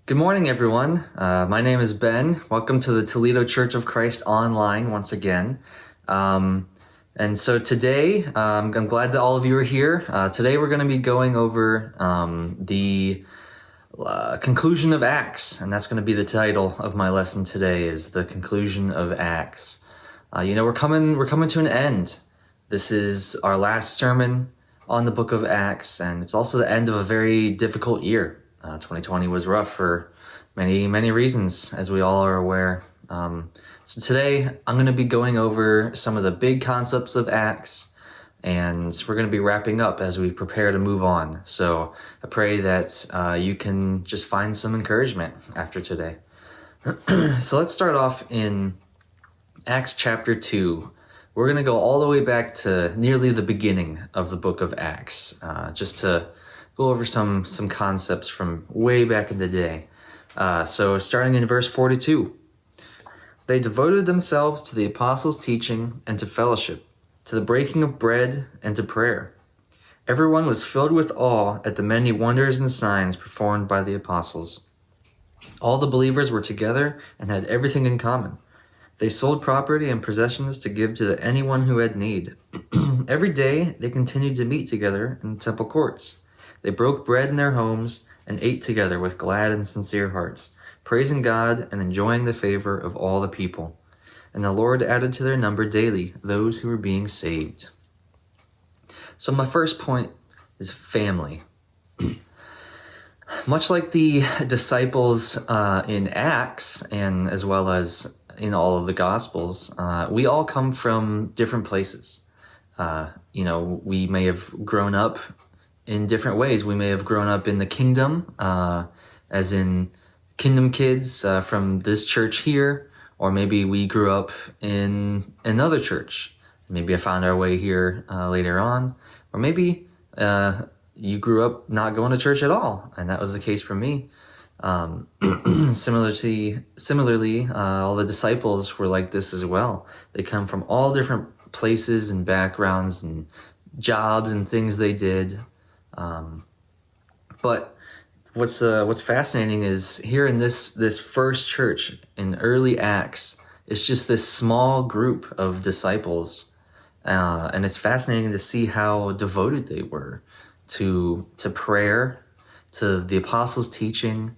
Good morning, everyone. My name is Ben. Welcome to the Toledo Church of Christ online once again. And so today, I'm glad that all of you are here. Today, we're going to be going over the conclusion of Acts, and that's going to be the title of my lesson today: is the conclusion of Acts. We're coming to an end. This is our last sermon on the book of Acts, and it's also the end of a very difficult year. 2020 was rough for many reasons, as we all are aware. So today, I'm going to be going over some of the big concepts of Acts, and we're going to be wrapping up as we prepare to move on. So I pray that you can just find some encouragement after today. So let's start off in Acts chapter 2. We're going to go all the way back to nearly the beginning of the book of Acts, just to go over some concepts from way back in the day. So starting in verse 42. They devoted themselves to the apostles' teaching and to fellowship, to the breaking of bread and to prayer. Everyone was filled with awe at the many wonders and signs performed by the apostles. All the believers were together and had everything in common. They sold property and possessions to give to anyone who had need. Every day they continued to meet together in the temple courts. They broke bread in their homes and ate together with glad and sincere hearts, praising God and enjoying the favor of all the people. And the Lord added to their number daily those who were being saved. So my first point is family. Much like the disciples in Acts, and as well as in all of the Gospels, we all come from different places. We may have grown up in different ways. We may have grown up in the kingdom, as in kingdom kids from this church here, or maybe we grew up in another church. Maybe I found our way here later on, or maybe you grew up not going to church at all, and that was the case for me. Similarly, all the disciples were like this as well. They come from all different places and backgrounds and jobs and things they did. But what's fascinating is here in this first church in early Acts, it's just this small group of disciples, and it's fascinating to see how devoted they were to prayer, to the apostles' teaching,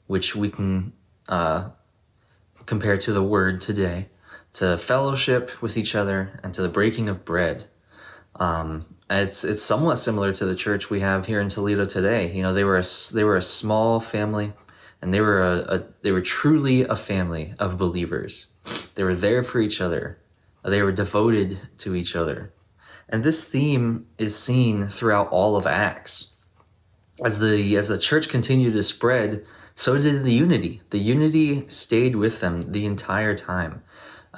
which we can compare to the word today, to fellowship with each other, and to the breaking of bread. It's somewhat similar to the church we have here in Toledo today. You know, they were a small family, and they were truly a family of believers. They were there for each other. They were devoted to each other. And this theme is seen throughout all of Acts. As the church continued to spread, so did the unity. The unity stayed with them the entire time.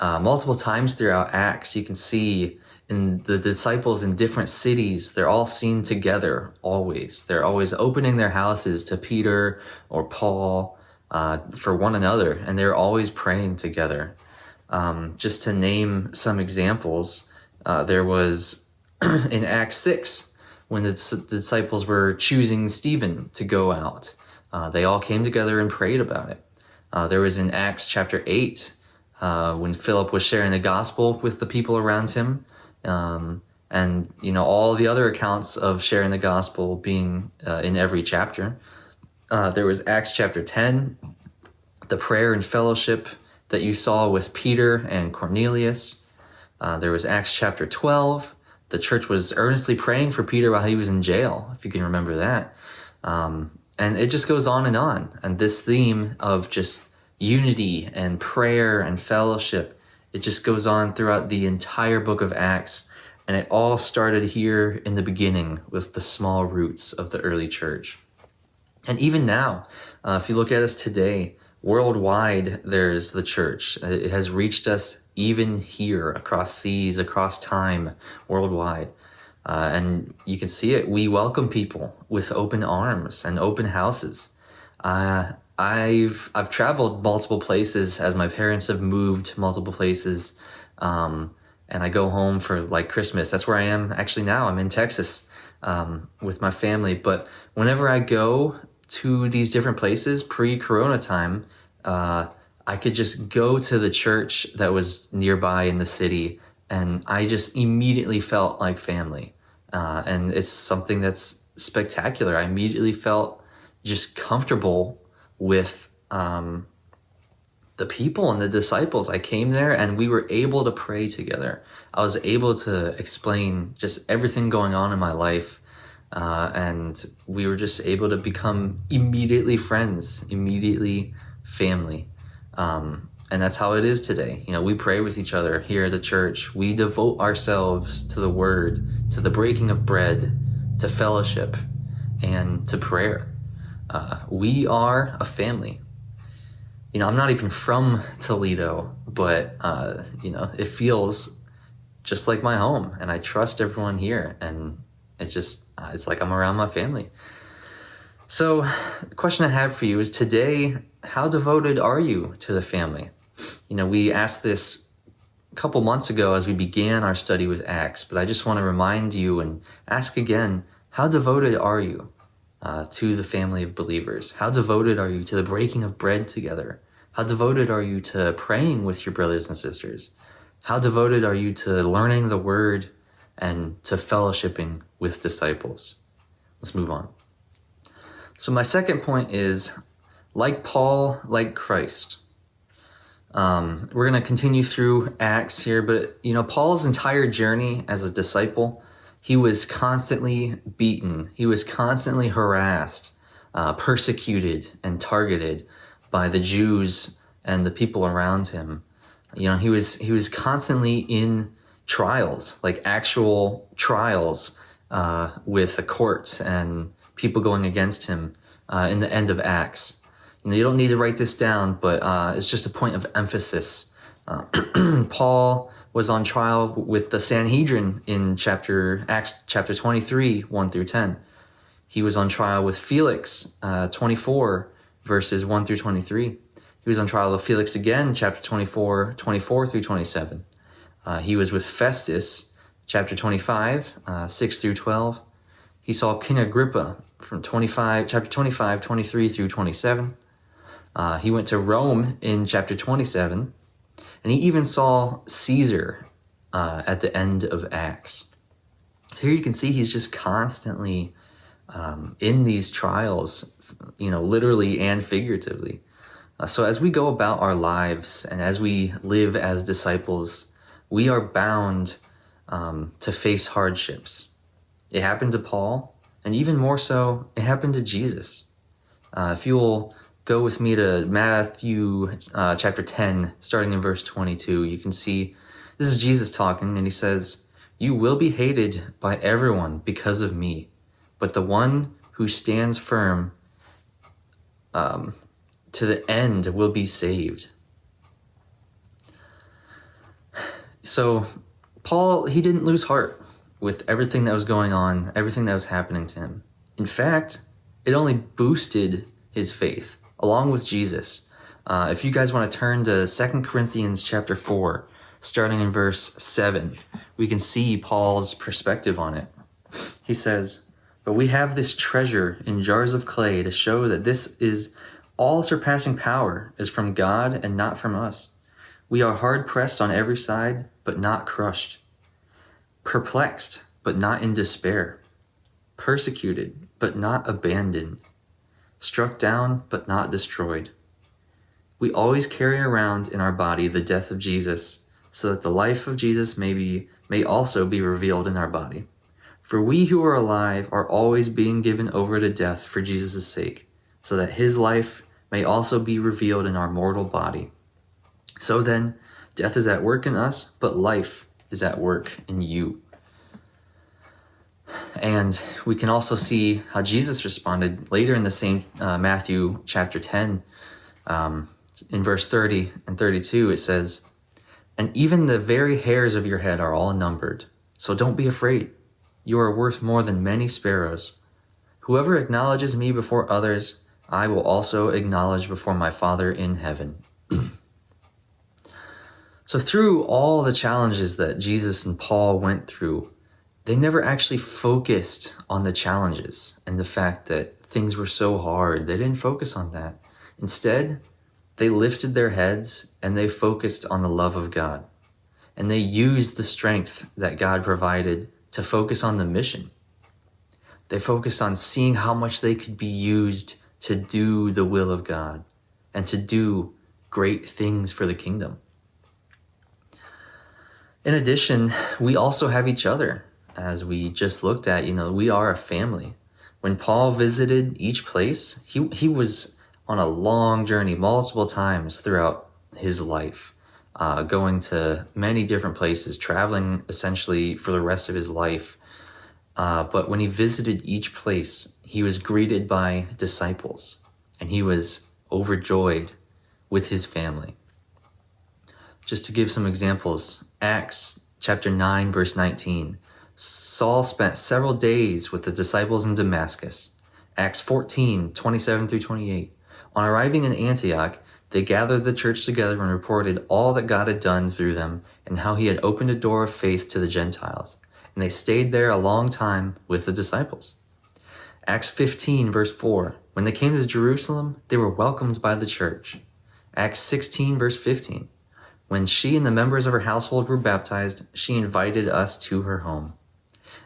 Multiple times throughout Acts, you can see in the disciples in different cities, they're all seen together always. They're always opening their houses to Peter or Paul for one another, and they're always praying together. Just to name some examples, there was in Acts 6, when the disciples were choosing Stephen to go out. They all came together and prayed about it. There was in Acts chapter 8, when Philip was sharing the gospel with the people around him. And all the other accounts of sharing the gospel being in every chapter. There was Acts chapter 10, the prayer and fellowship that you saw with Peter and Cornelius. There was Acts chapter 12. The church was earnestly praying for Peter while he was in jail, if you can remember that. And it just goes on. And this theme of just unity and prayer and fellowship, it just goes on throughout the entire book of Acts, and it all started here in the beginning with the small roots of the early church. And even now, if you look at us today, worldwide, there's the church. It has reached us even here, across seas, across time, worldwide. And you can see it. We welcome people with open arms and open houses. I've traveled multiple places as my parents have moved multiple places, and I go home for like Christmas. That's where I am actually now. I'm in Texas with my family. But whenever I go to these different places pre-corona time, I could just go to the church that was nearby in the city, and I just immediately felt like family. And it's something that's spectacular. I immediately felt just comfortable with the people and the disciples. I came there and we were able to pray together. I was able to explain just everything going on in my life. And we were just able to become immediately friends, immediately family. And that's how it is today. We pray with each other here at the church. We devote ourselves to the word, to the breaking of bread, to fellowship, and to prayer. We are a family. I'm not even from Toledo, but, it feels just like my home, and I trust everyone here, and it's like I'm around my family. So the question I have for you is today, how devoted are you to the family? We asked this a couple months ago as we began our study with Acts, but I just want to remind you and ask again, how devoted are you to the family of believers? How devoted are you to the breaking of bread together? How devoted are you to praying with your brothers and sisters? How devoted are you to learning the word and to fellowshipping with disciples? Let's move on. So my second point is, like Paul, like Christ. We're going to continue through Acts here, but Paul's entire journey as a disciple, he was constantly beaten. He was constantly harassed, persecuted, and targeted by the Jews and the people around him. He was constantly in trials, like actual trials, with a court and people going against him in the end of Acts. You don't need to write this down, but it's just a point of emphasis. Paul was on trial with the Sanhedrin in Acts chapter 23, 1 through 10. He was on trial with Felix, 24, verses 1 through 23. He was on trial with Felix again, chapter 24, 24 through 27. He was with Festus, chapter 25, 6 through 12. He saw King Agrippa from chapter 25, 23 through 27. He went to Rome in chapter 27, and he even saw Caesar at the end of Acts. So here you can see he's just constantly in these trials, literally and figuratively. So as we go about our lives and as we live as disciples, we are bound to face hardships. It happened to Paul, and even more so, it happened to Jesus. If you'll go with me to Matthew chapter 10, starting in verse 22, you can see this is Jesus talking, and he says, "You will be hated by everyone because of me, but the one who stands firm to the end will be saved." So Paul, he didn't lose heart with everything that was going on, everything that was happening to him. In fact, it only boosted his faith, along with Jesus. If you guys want to turn to 2 Corinthians chapter 4, starting in verse 7, we can see Paul's perspective on it. He says, "But we have this treasure in jars of clay to show that this is all-surpassing power is from God and not from us. We are hard-pressed on every side, but not crushed. Perplexed, but not in despair. Persecuted, but not abandoned. Struck down, but not destroyed. We always carry around in our body the death of Jesus, so that the life of Jesus may also be revealed in our body. For we who are alive are always being given over to death for Jesus' sake, so that his life may also be revealed in our mortal body. So then, death is at work in us, but life is at work in you." And we can also see how Jesus responded later in the same Matthew chapter 10. In verse 30 and 32, it says, "And even the very hairs of your head are all numbered. So don't be afraid. You are worth more than many sparrows. Whoever acknowledges me before others, I will also acknowledge before my Father in heaven." So through all the challenges that Jesus and Paul went through, they never actually focused on the challenges and the fact that things were so hard. They didn't focus on that. Instead, they lifted their heads and they focused on the love of God. And they used the strength that God provided to focus on the mission. They focused on seeing how much they could be used to do the will of God and to do great things for the kingdom. In addition, we also have each other. As we just looked at, we are a family. When Paul visited each place, he was on a long journey multiple times throughout his life, going to many different places, traveling essentially for the rest of his life. But when he visited each place, he was greeted by disciples, and he was overjoyed with his family. Just to give some examples, Acts chapter 9, verse 19. Saul spent several days with the disciples in Damascus. Acts 14, 27 through 28. On arriving in Antioch, they gathered the church together and reported all that God had done through them and how he had opened a door of faith to the Gentiles. And they stayed there a long time with the disciples. Acts 15, verse 4. When they came to Jerusalem, they were welcomed by the church. Acts 16, verse 15. When she and the members of her household were baptized, she invited us to her home.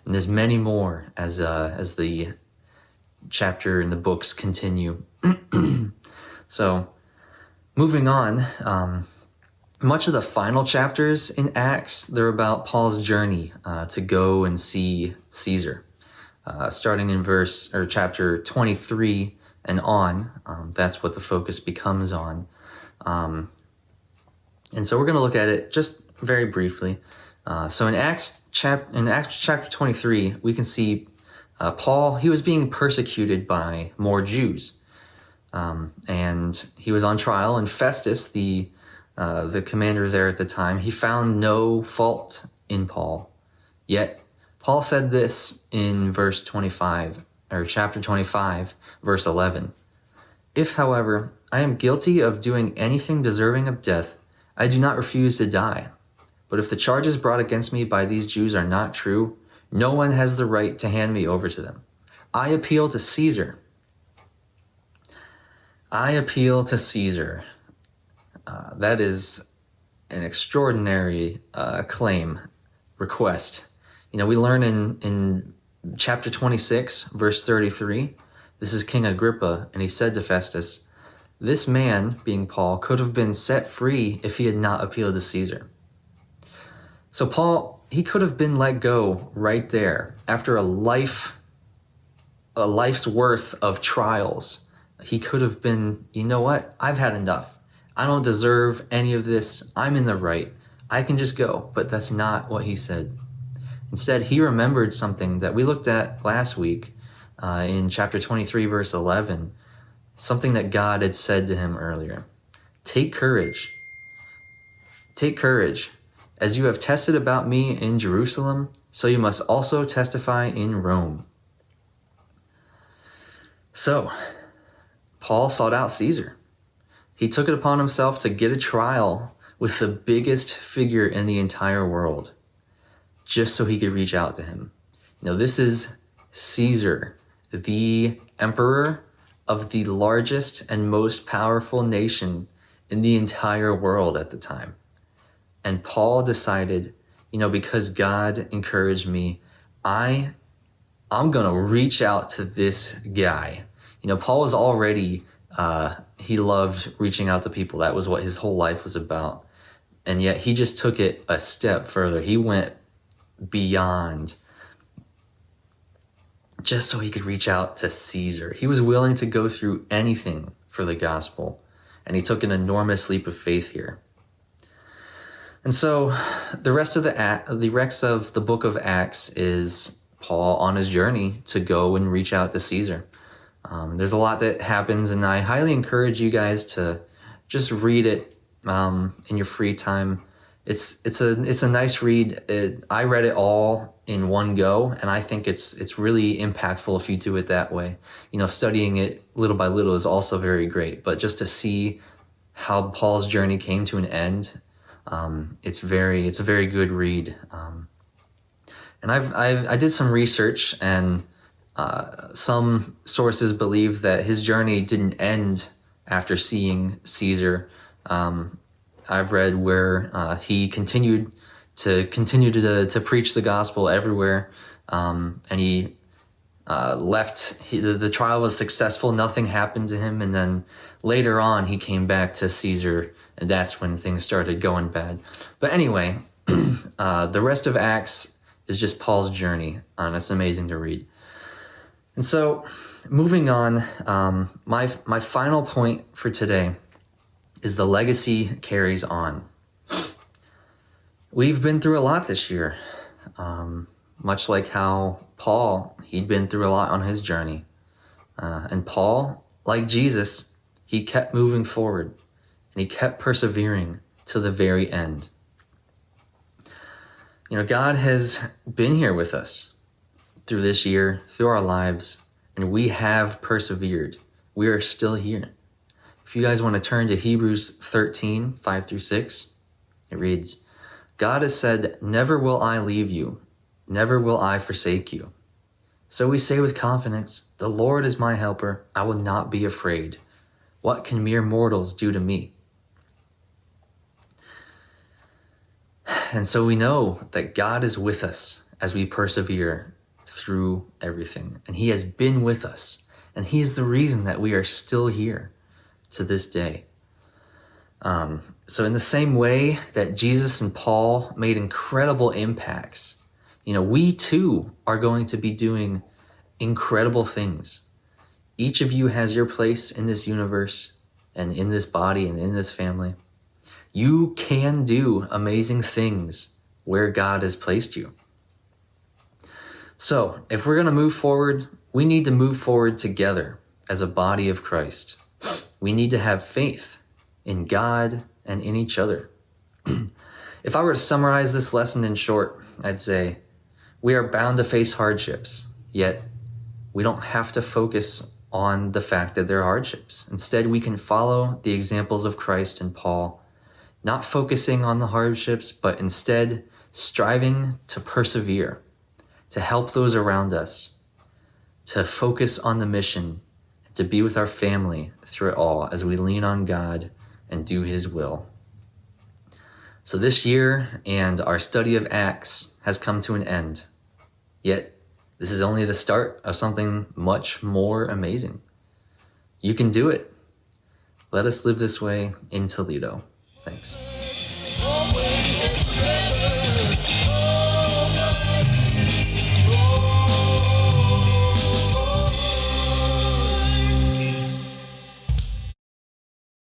And there's many more as the chapter and the books continue. So, moving on, much of the final chapters in Acts, they're about Paul's journey to go and see Caesar. Starting in chapter 23 and on, that's what the focus becomes on. And so we're going to look at it just very briefly. So in Acts chapter 23, we can see Paul, he was being persecuted by more Jews. And he was on trial, and Festus, the commander there at the time, he found no fault in Paul. Yet Paul said this in chapter 25, verse 11. If, however, I am guilty of doing anything deserving of death, I do not refuse to die. But if the charges brought against me by these Jews are not true, no one has the right to hand me over to them. I appeal to Caesar. I appeal to Caesar. That is an extraordinary request. We learn in chapter 26, verse 33, this is King Agrippa, and he said to Festus, this man, being Paul, could have been set free if he had not appealed to Caesar. So Paul, he could have been let go right there after a life's worth of trials. He could have been, you know what? I've had enough. I don't deserve any of this. I'm in the right. I can just go. But that's not what he said. Instead, he remembered something that we looked at last week in chapter 23, verse 11. Something that God had said to him earlier. Take courage. Take courage. As you have tested about me in Jerusalem, so you must also testify in Rome. So, Paul sought out Caesar. He took it upon himself to get a trial with the biggest figure in the entire world, just so he could reach out to him. This is Caesar, the emperor of the largest and most powerful nation in the entire world at the time. And Paul decided, because God encouraged me, I'm going to reach out to this guy. Paul was already, he loved reaching out to people. That was what his whole life was about. And yet he just took it a step further. He went beyond just so he could reach out to Caesar. He was willing to go through anything for the gospel, and he took an enormous leap of faith here. And so the rest of the book of Acts is Paul on his journey to go and reach out to Caesar. There's a lot that happens, and I highly encourage you guys to just read it in your free time. It's a nice read. I read it all in one go, and I think it's really impactful if you do it that way. Studying it little by little is also very great, but just to see how Paul's journey came to an end, it's a very good read. And I did some research, and Some sources believe that his journey didn't end after seeing Caesar. I've read where he continued to preach the gospel everywhere, and he left. The trial was successful. Nothing happened to him, and then later on he came back to Caesar, and that's when things started going bad. But anyway, the rest of Acts is just Paul's journey, and it's amazing to read. And so, moving on, my final point for today is the legacy carries on. We've been through a lot this year, much like how Paul, he'd been through a lot on his journey. And Paul, like Jesus, he kept moving forward, and he kept persevering to the very end. You know, God has been here with us through this year, through our lives, and we have persevered. We are still here. If you guys want to turn to Hebrews 13, 5-6, it reads, God has said, never will I leave you, never will I forsake you. So we say with confidence, the Lord is my helper, I will not be afraid. What can mere mortals do to me? And so we know that God is with us as we persevere through everything. And he has been with us. And he is the reason that we are still here to this day. So in the same way that Jesus and Paul made incredible impacts, you know, we too are going to be doing incredible things. Each of you has your place in this universe and in this body and in this family. You can do amazing things where God has placed you. So if we're going to move forward, we need to move forward together as a body of Christ. We need to have faith in God and in each other. If I were to summarize this lesson in short, I'd say we are bound to face hardships, yet we don't have to focus on the fact that they're hardships. Instead, we can follow the examples of Christ and Paul, not focusing on the hardships, but instead striving to persevere, to help those around us, to focus on the mission, to be with our family through it all as we lean on God and do his will. So this year and our study of Acts has come to an end. Yet, this is only the start of something much more amazing. You can do it. Let us live this way in Toledo. Thanks.